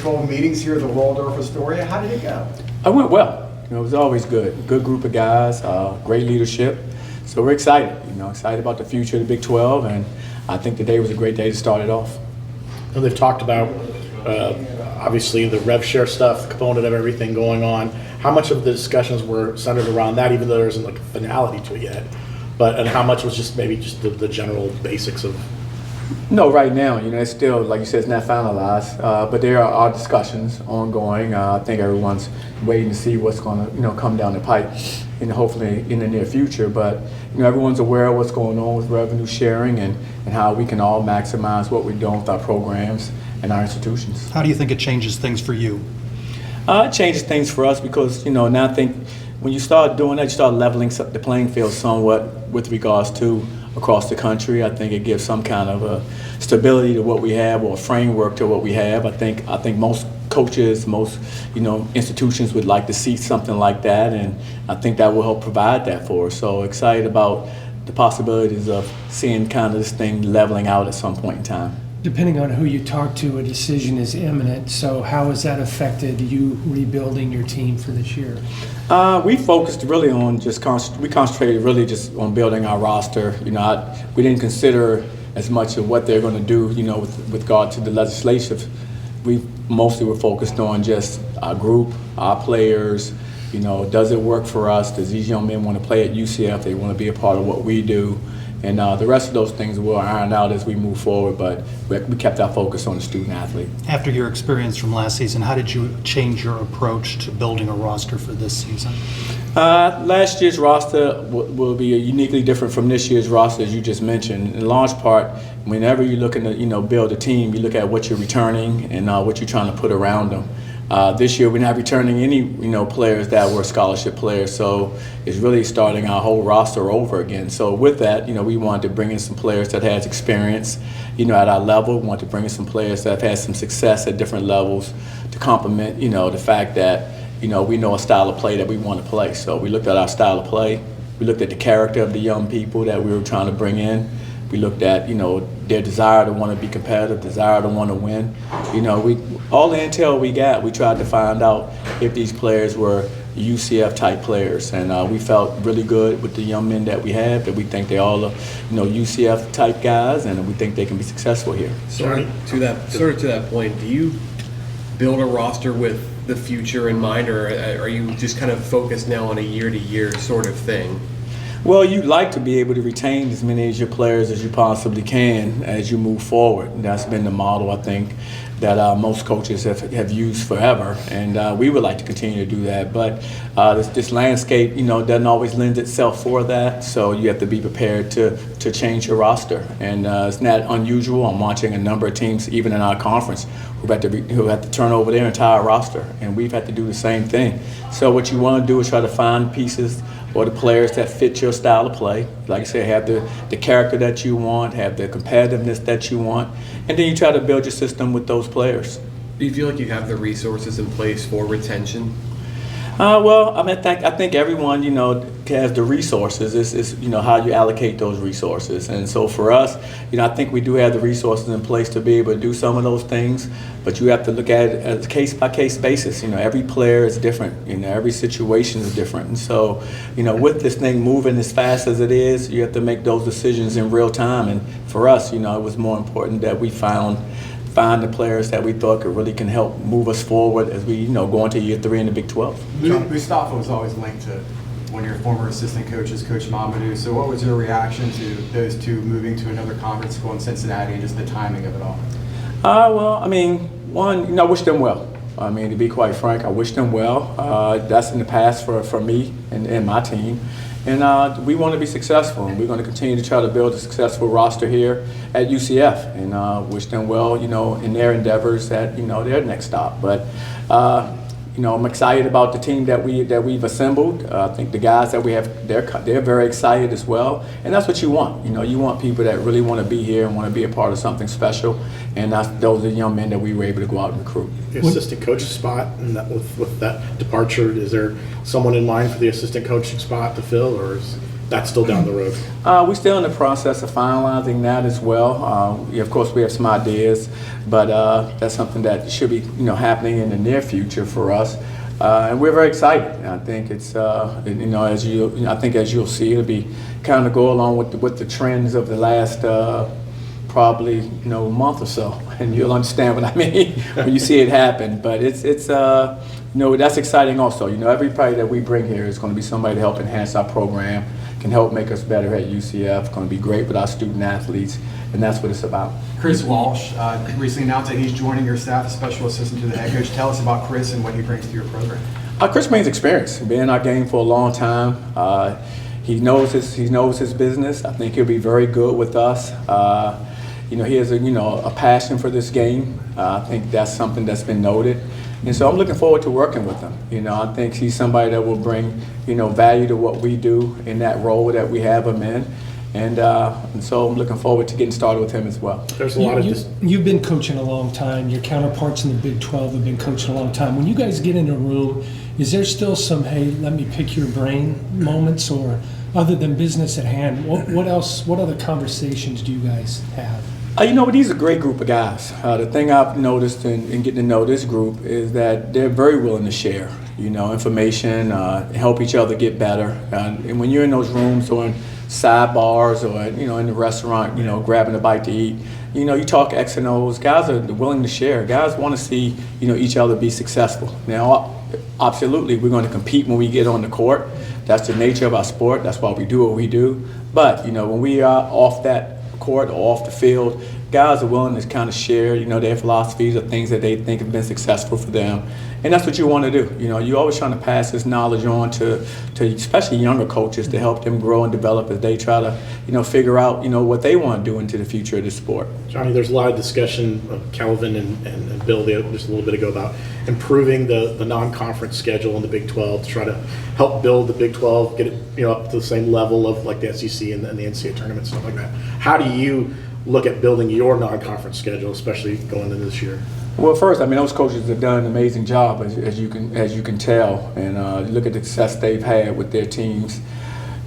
controlled meetings here at the Waldorf Astoria. How did it go? It went well. It was always good. Good group of guys, great leadership. So we're excited, excited about the future of the Big 12, and I think today was a great day to start it off. And they've talked about, obviously, the rev share stuff, the component of everything going on. How much of the discussions were centered around that, even though there isn't like a finality to it yet? And how much was just maybe just the general basics of? No, right now, it's still, like you said, it's not finalized, but there are discussions ongoing. I think everyone's waiting to see what's going to, come down the pipe, hopefully in the near future. But, everyone's aware of what's going on with revenue sharing and how we can all maximize what we're doing with our programs and our institutions. How do you think it changes things for you? It changes things for us because, now I think when you start doing that, you start leveling the playing field somewhat with regards to across the country. I think it gives some kind of a stability to what we have or a framework to what we have. I think most coaches, most institutions would like to see something like that, and I think that will help provide that for us. So excited about the possibilities of seeing kind of this thing leveling out at some point in time. Depending on who you talk to, a decision is imminent. So how has that affected you rebuilding your team for this year? We focused really on we concentrated really just on building our roster. We didn't consider as much of what they're going to do, with regard to the legislative. We mostly were focused on just our group, our players. Does it work for us? Does these young men want to play at UCF? They want to be a part of what we do. And the rest of those things will iron out as we move forward, but we kept our focus on the student athlete. After your experience from last season, how did you change your approach to building a roster for this season? Last year's roster will be uniquely different from this year's roster, as you just mentioned. In large part, whenever you're looking to build a team, you look at what you're returning and what you're trying to put around them. This year, we're not returning any players that were scholarship players, so it's really starting our whole roster over again. So with that, we wanted to bring in some players that has experience, at our level. We wanted to bring in some players that have had some success at different levels to complement, the fact that we know a style of play that we want to play. So we looked at our style of play. We looked at the character of the young people that we were trying to bring in. We looked at, their desire to want to be competitive, desire to want to win. All the intel we got, we tried to find out if these players were UCF type players, and we felt really good with the young men that we have. That we think they all are, UCF type guys, and we think they can be successful here. Sorry, to that point, do you build a roster with the future in mind, or are you just kind of focused now on a year-to-year sort of thing? Well, you'd like to be able to retain as many of your players as you possibly can as you move forward. And that's been the model, I think, that most coaches have used forever, and we would like to continue to do that. But this landscape, doesn't always lend itself for that, so you have to be prepared to change your roster. And it's not unusual. I'm watching a number of teams, even in our conference, who have to turn over their entire roster, and we've had to do the same thing. So what you want to do is try to find pieces or the players that fit your style of play. Like I said, have the character that you want, have the competitiveness that you want, and then you try to build your system with those players. Do you feel like you have the resources in place for retention? Well, I think everyone, has the resources. It's how you allocate those resources. And so for us, I think we do have the resources in place to be able to do some of those things, but you have to look at it as a case-by-case basis. Every player is different. Every situation is different. And so, with this thing moving as fast as it is, you have to make those decisions in real time. And for us, it was more important that we find the players that we thought can help move us forward as we go into year 3 in the Big 12. Mustafa was always linked to one of your former assistant coaches, Coach Mamadou. So what was your reaction to those two moving to another conference school in Cincinnati and just the timing of it all? One, I wish them well. To be quite frank, I wish them well. That's in the past for me and my team. And we want to be successful, and we're going to continue to try to build a successful roster here at UCF, and wish them well, in their endeavors at, their next stop. But, I'm excited about the team that we've assembled. I think the guys that we have, they're very excited as well, and that's what you want. You want people that really want to be here and want to be a part of something special, and those are the young men that we were able to go out and recruit. The assistant coach's spot, and with that departure, is there someone in mind for the assistant coaching spot to fill, or is that's still down the road? We're still in the process of finalizing that as well. Of course, we have some ideas, but that's something that should be, happening in the near future for us. And we're very excited. I think it's, as you'll see, it'll be kind of go along with the trends of the last probably month or so, and you'll understand what I mean when you see it happen. But it's that's exciting also. Everybody that we bring here is going to be somebody to help enhance our program, can help make us better at UCF, going to be great with our student athletes, and that's what it's about. Chris Walsh recently announced that he's joining your staff as special assistant to the head coach. Tell us about Chris and what he brings to your program. Chris brings experience. Been in our game for a long time. He knows his business. I think he'll be very good with us. He has a passion for this game. I think that's something that's been noted. And so I'm looking forward to working with him. I think he's somebody that will bring, value to what we do in that role that we have him in. And so I'm looking forward to getting started with him as well. There's a lot of You've been coaching a long time. Your counterparts in the Big 12 have been coaching a long time. When you guys get in a room, is there still some, hey, let me pick your brain moments, or other than business at hand, what else, what other conversations do you guys have? These are a great group of guys. The thing I've noticed in getting to know this group is that they're very willing to share, information, help each other get better. And when you're in those rooms or in sidebars or, in the restaurant, grabbing a bite to eat, you talk X and O's. Guys are willing to share. Guys want to see, each other be successful. Now, absolutely, we're going to compete when we get on the court. That's the nature of our sport. That's why we do what we do. But, when we are off that court or off the field, guys are willing to kind of share, their philosophies or things that they think have been successful for them. And that's what you want to do. You're always trying to pass this knowledge on to especially younger coaches to help them grow and develop as they try to, figure out, what they want to do into the future of the sport. Johnny, there's a lot of discussion of Calvin and Bill just a little bit ago about improving the non-conference schedule in the Big 12 to try to help build the Big 12, get it, up to the same level of like the SEC and the NCAA tournament, stuff like that. How do you look at building your non-conference schedule, especially going into this year? Well, first, those coaches have done an amazing job, as you can tell, and look at the success they've had with their teams,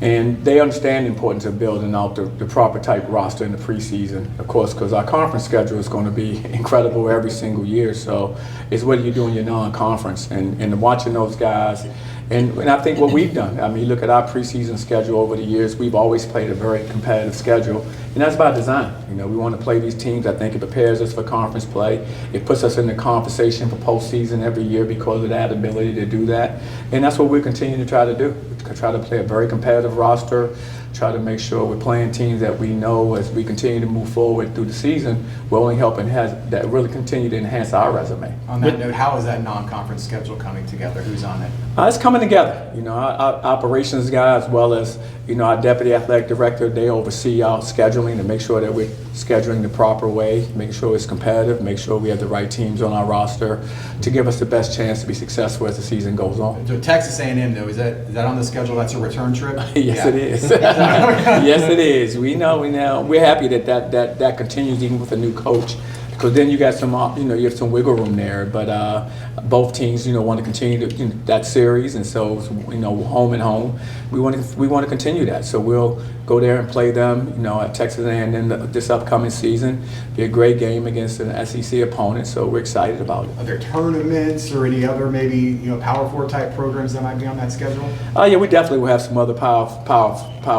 and they understand the importance of building out the proper type roster in the preseason, of course, because our conference schedule is going to be incredible every single year. So it's what you do in your non-conference, and watching those guys. And I think what we've done, you look at our preseason schedule over the years, we've always played a very competitive schedule, and that's by design. We want to play these teams. I think it prepares us for conference play. It puts us in the conversation for postseason every year because of that ability to do that. And that's what we're continuing to try to do, try to play a very competitive roster, try to make sure we're playing teams that we know as we continue to move forward through the season will only help that really continue to enhance our resume. On that note, how is that non-conference schedule coming together? Who's on it? It's coming together. Our operations guy, as well as our deputy athletic director, they oversee our scheduling to make sure that we're scheduling the proper way, make sure it's competitive, make sure we have the right teams on our roster to give us the best chance to be successful as the season goes on. So Texas A&M, though, is that on the schedule? That's a return trip? Yes, It is. Yes, it is. We know. We're happy that continues even with a new coach, because then you got some, you have some wiggle room there. But both teams, want to continue that series, and so home and home, we want to continue that. So we'll go there and play them, at Texas A&M this upcoming season. Be a great game against an SEC opponent. So we're excited about it. Are there tournaments or any other maybe Power 4 type programs that might be on that schedule? Yeah, we definitely will have some other Power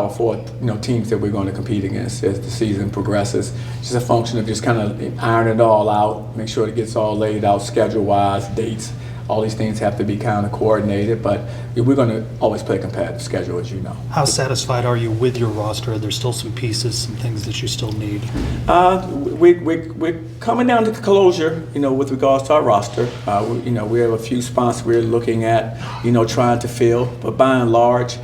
4 teams that we're going to compete against as the season progresses. It's just a function of just kind of iron it all out, make sure it gets all laid out schedule-wise, dates. All these things have to be kind of coordinated, but we're going to always play a competitive schedule, as you know. How satisfied are you with your roster? Are there still some pieces, some things that you still need? We're coming down to closure, with regards to our roster. We have a few spots we're looking at, trying to fill, but by and large,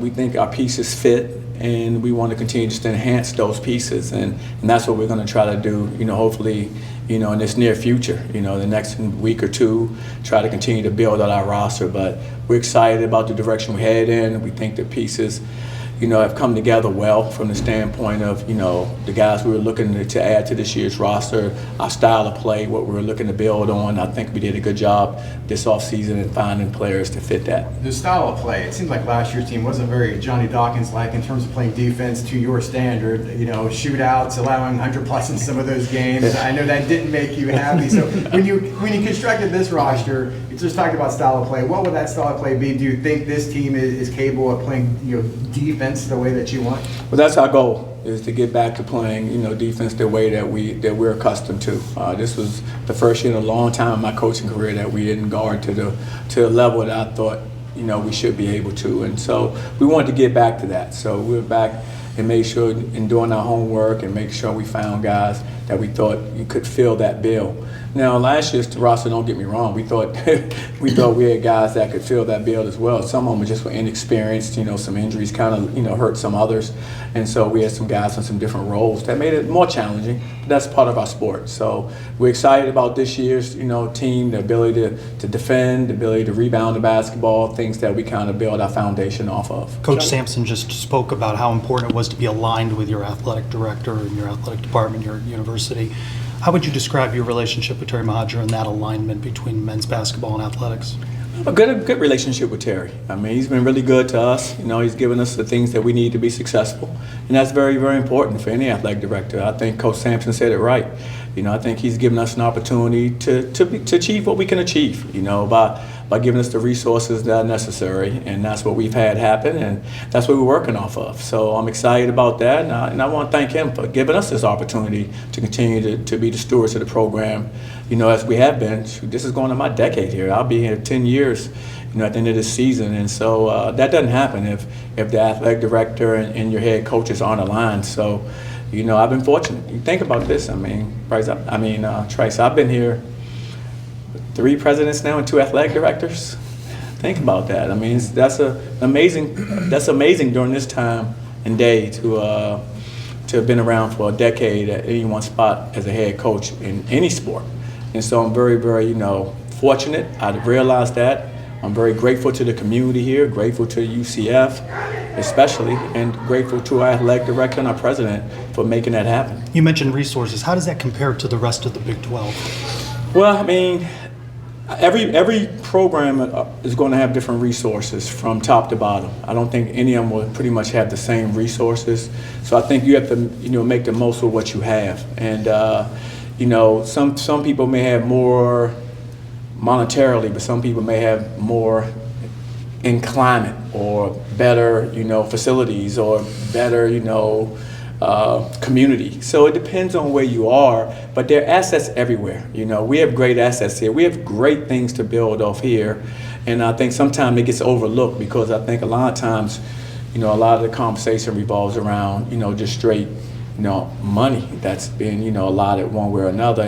we think our pieces fit, and we want to continue just to enhance those pieces, and that's what we're going to try to do, hopefully, in this near future, the next week or two, try to continue to build out our roster. But we're excited about the direction we're headed in. We think the pieces, have come together well from the standpoint of, the guys we were looking to add to this year's roster, our style of play, what we were looking to build on. I think we did a good job this offseason in finding players to fit that. The style of play, it seemed like last year's team wasn't very Johnny Dawkins-like in terms of playing defense to your standard, shootouts, allowing 100+ in some of those games. I know that didn't make you happy. So when you constructed this roster, you just talked about style of play. What would that style of play be? Do you think this team is capable of playing defense the way that you want? Well, that's our goal, is to get back to playing, defense the way that we're accustomed to. This was the first year in a long time in my coaching career that we didn't guard to the level that I thought, we should be able to. And so we wanted to get back to that. So we were back and made sure in doing our homework and make sure we found guys that we thought you could fill that bill. Now, last year's roster, don't get me wrong, we thought we had guys that could fill that bill as well. Some of them just were inexperienced, some injuries kind of, hurt some others. And so we had some guys in some different roles that made it more challenging. But that's part of our sport. So we're excited about this year's, team, the ability to defend, the ability to rebound the basketball, things that we kind of build our foundation off of. Coach Sampson just spoke about how important it was to be aligned with your athletic director and your athletic department, your university. How would you describe your relationship with Terry Mahajer and that alignment between men's basketball and athletics? A good relationship with Terry. I mean, he's been really good to us. He's given us the things that we need to be successful, and that's very, very important for any athletic director. I think Coach Sampson said it right. I think he's given us an opportunity to achieve what we can achieve. By giving us the resources that are necessary, and that's what we've had happen, and that's what we're working off of. So I'm excited about that, and I want to thank him for giving us this opportunity to continue to be the stewards of the program, as we have been. This is going on my decade here. I'll be here 10 years, at the end of this season, and so that doesn't happen if the athletic director and your head coaches aren't aligned. So, I've been fortunate. You think about this. Trace, I've been here 3 presidents now and 2 athletic directors. Think about that. That's amazing during this time and day to have been around for a decade at any one spot as a head coach in any sport. And so I'm very, very, fortunate. I've realized that. I'm very grateful to the community here, grateful to UCF especially, and grateful to our athletic director and our president for making that happen. You mentioned resources. How does that compare to the rest of the Big 12? Well, every program is going to have different resources from top to bottom. I don't think any of them will pretty much have the same resources. So I think you have to, make the most of what you have. And, some people may have more monetarily, but some people may have more in climate or better, facilities or better, community. So it depends on where you are, but there are assets everywhere. We have great assets here. We have great things to build off here, and I think sometimes it gets overlooked because I think a lot of times, a lot of the conversation revolves around, just straight, money that's been, allotted one way or another,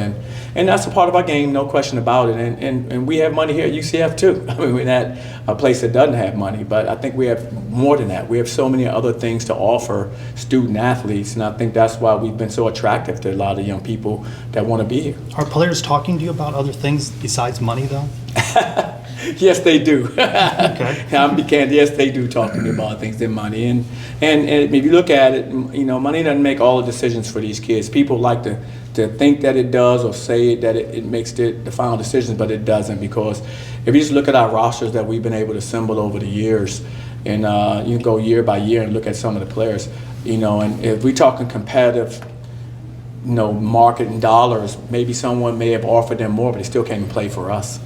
and that's a part of our game, no question about it. And we have money here at UCF too. We're not a place that doesn't have money, but I think we have more than that. We have so many other things to offer student athletes, and I think that's why we've been so attractive to a lot of young people that want to be here. Are players talking to you about other things besides money, though? Yes, they do. Okay. I'm be candid. Yes, they do talk to me about things than money, and if you look at it, money doesn't make all the decisions for these kids. People like to think that it does or say that it makes the final decisions, but it doesn't, because if you just look at our rosters that we've been able to assemble over the years, and you can go year by year and look at some of the players, and if we're talking competitive, market and dollars, maybe someone may have offered them more, but they still can't even play for us.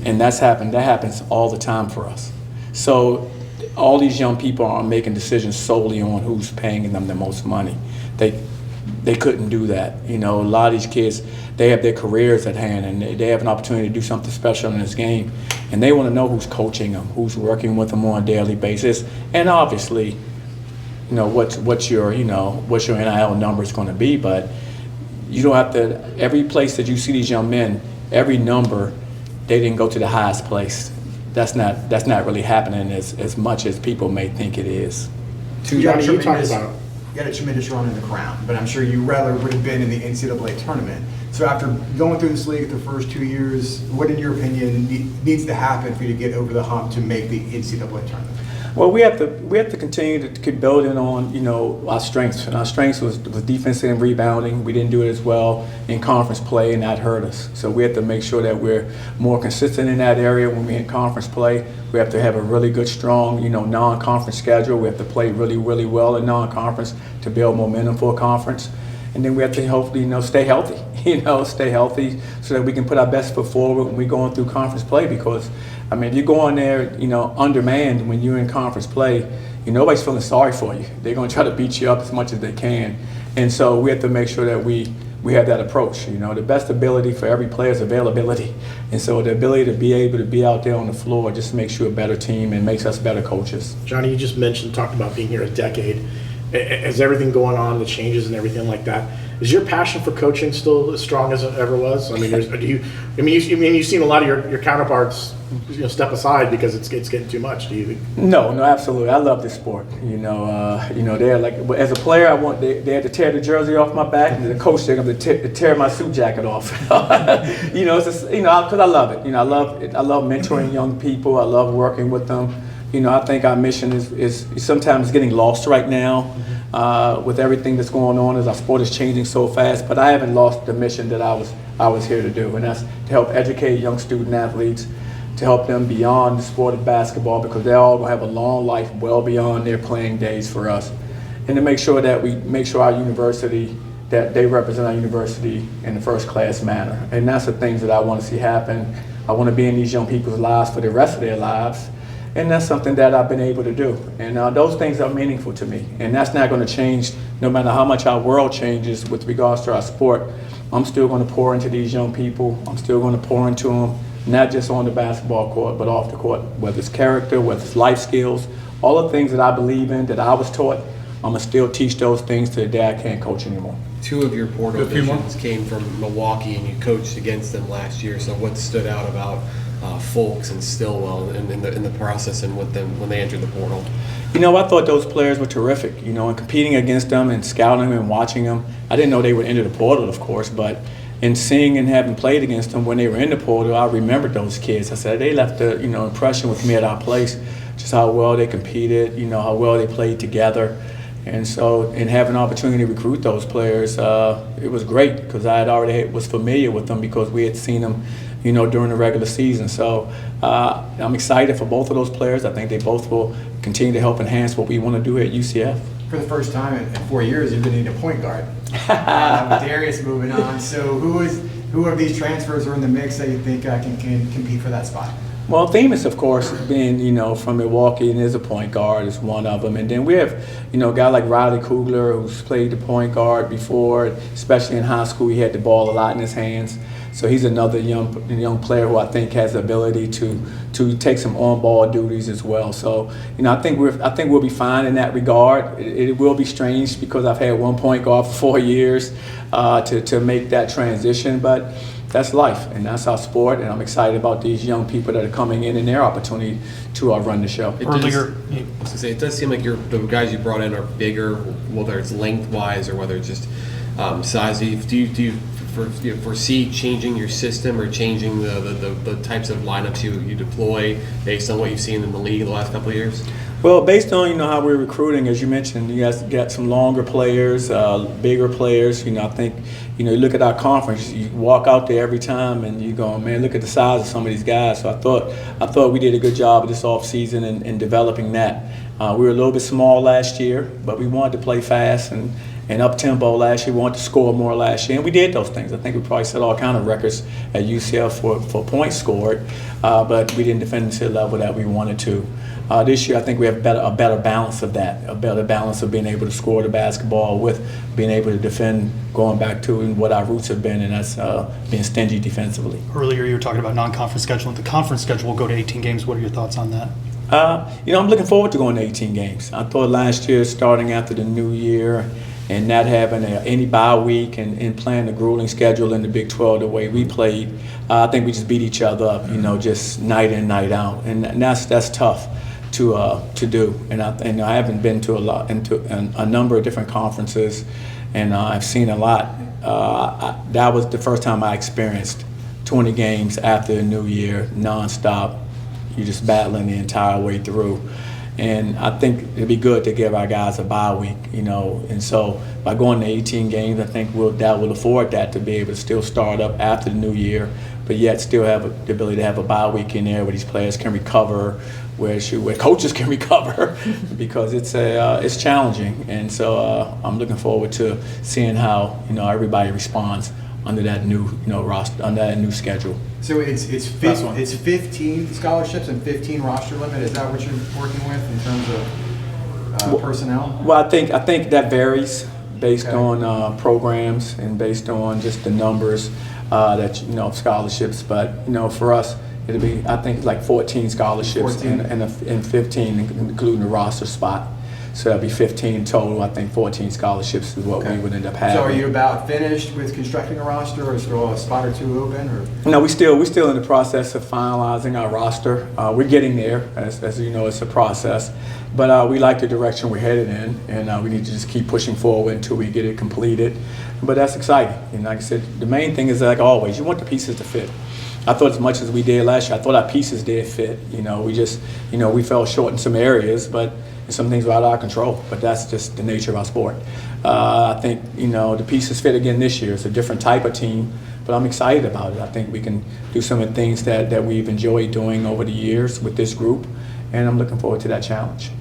And that happens all the time for us. So all these young people are making decisions solely on who's paying them the most money. They couldn't do that. A lot of these kids, they have their careers at hand, and they have an opportunity to do something special in this game, and they want to know who's coaching them, who's working with them on a daily basis, and obviously, what's your NIL number is going to be. But you don't have to. Every place that you see these young men, every number, they didn't go to the highest place. That's not really happening as much as people may think it is. Johnny, you talked about. You had a tremendous run in the Crown, but I'm sure you rather would have been in the NCAA tournament. So after going through this league the first 2 years, what in your opinion needs to happen for you to get over the hump to make the NCAA tournament? Well, we have to continue to keep building on, our strengths. And our strengths was defense and rebounding. We didn't do it as well in conference play, and that hurt us. So we have to make sure that we're more consistent in that area when we're in conference play. We have to have a really good, strong, non-conference schedule. We have to play really, really well in non-conference to build momentum for a conference. And then we have to hopefully, stay healthy, stay healthy so that we can put our best foot forward when we're going through conference play. Because, if you go in there, undermanned when you're in conference play, nobody's feeling sorry for you. They're going to try to beat you up as much as they can. And so we have to make sure that we have that approach. The best ability for every player is availability. And so the ability to be able to be out there on the floor just makes you a better team and makes us better coaches. Johnny, you just talked about being here a decade. As everything going on, the changes and everything like that, is your passion for coaching still as strong as it ever was? You've seen a lot of your counterparts, step aside because it's getting too much. Do you? No, absolutely. I love this sport. They're like, as a player, they had to tear the jersey off my back, and the coach they're going to tear my suit jacket off. It's just, because I love it. I love mentoring young people. I love working with them. I think our mission is sometimes getting lost right now with everything that's going on as our sport is changing so fast. But I haven't lost the mission that I was here to do, and that's to help educate young student athletes, to help them beyond the sport of basketball, because they're all going to have a long life well beyond their playing days for us, and to make sure that we make sure our university, that they represent our university in a first-class manner. And that's the things that I want to see happen. I want to be in these young people's lives for the rest of their lives. And that's something that I've been able to do. And those things are meaningful to me. And that's not going to change no matter how much our world changes with regards to our sport. I'm still going to pour into these young people. I'm still going to pour into them, not just on the basketball court, but off the court, whether it's character, whether it's life skills, all the things that I believe in, that I was taught. I'm going to still teach those things to the day I can't coach anymore. Two of your portal visions came from Milwaukee, and you coached against them last year. So what stood out about Folks and Stillwell in the process and with them when they entered the portal? I thought those players were terrific, and competing against them and scouting them and watching them. I didn't know they would enter the portal, of course, but in seeing and having played against them when they were in the portal, I remembered those kids. I said, they left a impression with me at our place, just how well they competed, how well they played together. And so in having an opportunity to recruit those players, it was great because I had already was familiar with them because we had seen them during the regular season. So I'm excited for both of those players. I think they both will continue to help enhance what we want to do at UCF. For the first time in 4 years, you're going to need a point guard. With Darius moving on. So who of these transfers are in the mix that you think can compete for that spot? Well, Themis, of course, being, from Milwaukee and is a point guard is one of them. And then we have, a guy like Riley Kugler who's played the point guard before, especially in high school. He had the ball a lot in his hands. So he's another young player who I think has the ability to take some on-ball duties as well. So I think we'll be fine in that regard. It will be strange because I've had one point guard for 4 years to make that transition, but that's life and that's our sport. And I'm excited about these young people that are coming in and their opportunity to run the show. It does seem like the guys you brought in are bigger, whether it's lengthwise or whether it's just size. Do you foresee changing your system or changing the types of lineups you deploy based on what you've seen in the league the last couple of years? Well, based on how we're recruiting, as you mentioned, you guys got some longer players, bigger players. I think you look at our conference, you walk out there every time and you go, man, look at the size of some of these guys. So I thought we did a good job this off season in developing that. We were a little bit small last year, but we wanted to play fast and up tempo last year. We wanted to score more last year, and we did those things. I think we probably set all kind of records at UCF for points scored, but we didn't defend to the level that we wanted to. This year, I think we have a better balance of that, a better balance of being able to score the basketball with being able to defend, going back to what our roots have been, and that's being stingy defensively. Earlier, you were talking about non-conference schedule. The conference schedule will go to 18 games. What are your thoughts on that? I'm looking forward to going to 18 games. I thought last year, starting after the new year, and not having any bye week and playing the grueling schedule in the Big 12 the way we played, I think we just beat each other up, just night in, night out, and that's tough to do. And I haven't been to a number of different conferences, and I've seen a lot. That was the first time I experienced 20 games after the new year, nonstop. You're just battling the entire way through. And I think it'd be good to give our guys a bye week, you know. And so by going to 18 games, I think that will afford that to be able to still start up after the new year, but yet still have the ability to have a bye week in there where these players can recover, where coaches can recover, because it's challenging. And so I'm looking forward to seeing how, you know, everybody responds under that new, you know, roster, under that new schedule. So it's 15 scholarships and 15 roster limit. Is that what you're working with in terms of personnel? Well, I think that varies based on programs and based on just the numbers that, you know, of scholarships. But, you know, for us, it'll be, I think, like 14 scholarships 14. and 15 including the roster spot. So that'll be 15 total. I think 14 scholarships is what we would end up having. So are you about finished with constructing a roster, or is there a spot or two open? Or? No, we're still in the process of finalizing our roster. We're getting there, as you know, it's a process. But we like the direction we're headed in, and we need to just keep pushing forward until we get it completed. But that's exciting. And like I said, the main thing is, like always, you want the pieces to fit. I thought as much as we did last year, I thought our pieces did fit. You know, we just, you know, we fell short in some areas, but some things were out of our control. But that's just the nature of our sport. I think, you know, the pieces fit again this year. It's a different type of team, but I'm excited about it. I think we can do some of the things that we've enjoyed doing over the years with this group, and I'm looking forward to that challenge.